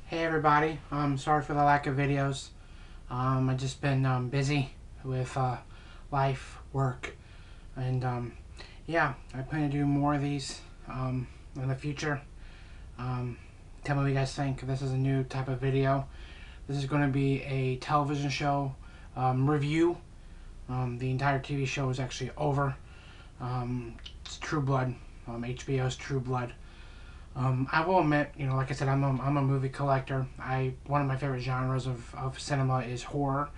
Hey everybody, sorry for the lack of videos. I just been busy with life, work, and yeah, I plan to do more of these in the future. Tell me what you guys think. This is a new type of video. This is going to be a television show review. The entire TV show is actually over. It's True Blood, HBO's True Blood. I will admit, like I said, I'm a movie collector. One of my favorite genres of cinema is horror.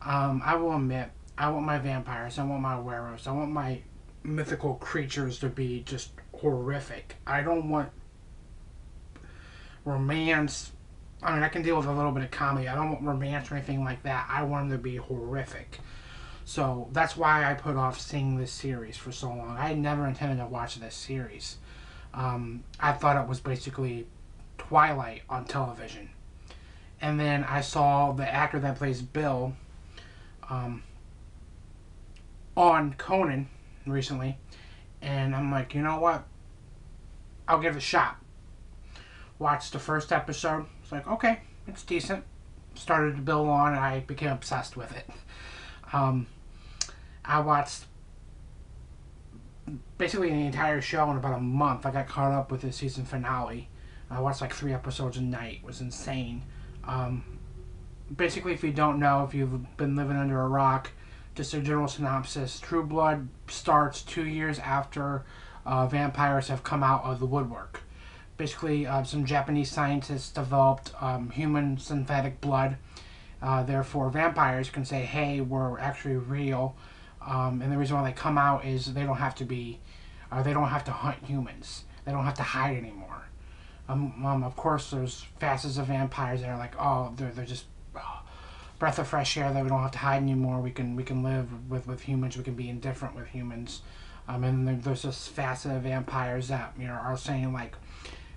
I will admit, I want my vampires, I want my werewolves, I want my mythical creatures to be just horrific. I don't want romance. I mean, I can deal with a little bit of comedy. I don't want romance or anything like that. I want them to be horrific. So that's why I put off seeing this series for so long. I had never intended to watch this series. I thought it was basically Twilight on television. And then I saw the actor that plays Bill on Conan recently. And I'm like, you know what? I'll give it a shot. Watched the first episode. It's like, okay, it's decent. Started to build on, and I became obsessed with it. I watched basically the entire show in about a month. I got caught up with the season finale. I watched like 3 episodes a night. It was insane. Basically, if you don't know, if you've been living under a rock, just a general synopsis. True Blood starts 2 years after vampires have come out of the woodwork. Basically, some Japanese scientists developed human synthetic blood. Therefore, vampires can say, hey, we're actually real. And the reason why they come out is they don't have to hunt humans. They don't have to hide anymore. Of course, there's facets of vampires that are like, oh, they're just breath of fresh air. That we don't have to hide anymore. We can live with humans. We can be indifferent with humans. And there's this facet of vampires that are saying like,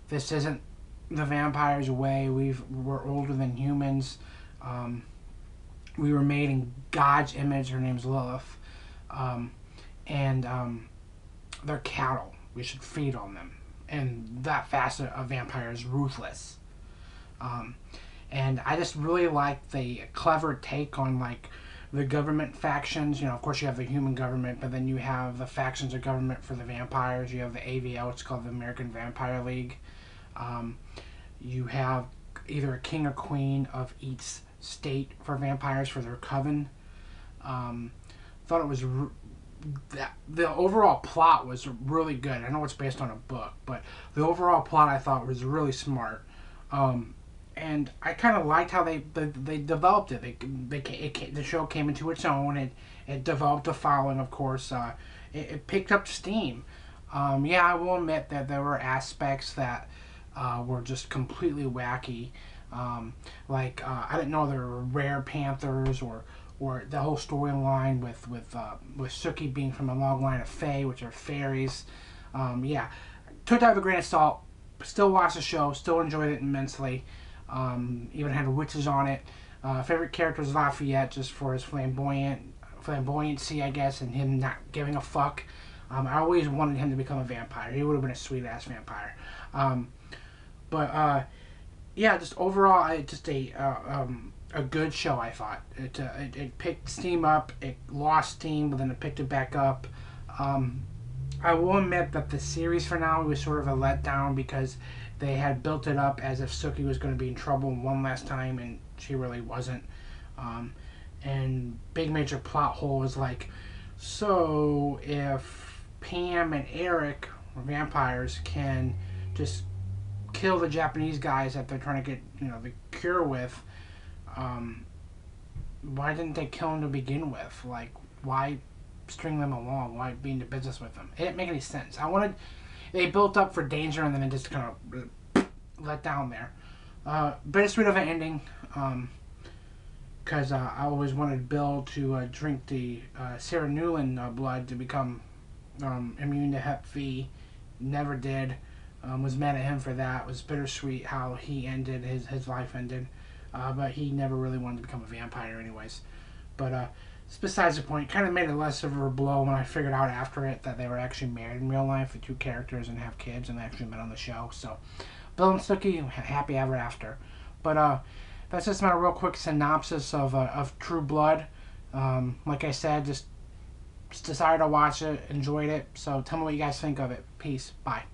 this isn't the vampires' way. We're older than humans. We were made in God's image. Her name's Lilith. And they're cattle. We should feed on them. And that facet of vampire is ruthless. And I just really like the clever take on like the government factions. Of course you have the human government, but then you have the factions of government for the vampires. You have the AVL, it's called the American Vampire League. You have either a king or queen of each state for vampires for their coven. Thought it was the overall plot was really good. I know it's based on a book, but the overall plot I thought was really smart. And I kind of liked how they developed it. The show came into its own. It developed a following, of course. It picked up steam. Yeah, I will admit that there were aspects that were just completely wacky. I didn't know there were rare panthers or the whole storyline with Sookie being from a long line of Fae, which are fairies. Yeah, took that with a grain of salt. Still watched the show. Still enjoyed it immensely. Even had witches on it. Favorite character was Lafayette, just for his flamboyancy, I guess, and him not giving a fuck. I always wanted him to become a vampire. He would have been a sweet ass vampire. Yeah, just overall, just a good show. I thought it picked steam up. It lost steam, but then it picked it back up. I will admit that the series finale was sort of a letdown because they had built it up as if Sookie was going to be in trouble one last time, and she really wasn't. And big major plot hole was like, so if Pam and Eric, vampires, can just kill the Japanese guys that they're trying to get the cure with, why didn't they kill them to begin with? Like, why string them along? Why be into business with them? It didn't make any sense. They built up for danger and then it just kind of let down there. Bittersweet of an ending, because I always wanted Bill to drink the Sarah Newland blood to become immune to Hep V. Never did. Was mad at him for that. It was bittersweet how he ended, his life ended. But he never really wanted to become a vampire anyways. But it's besides the point. Kind of made it less of a blow when I figured out after it that they were actually married in real life, the 2 characters, and have kids, and they actually met on the show. So Bill and Sookie, happy ever after. But that's just my real quick synopsis of True Blood. Like I said, just decided to watch it, enjoyed it. So tell me what you guys think of it. Peace. Bye.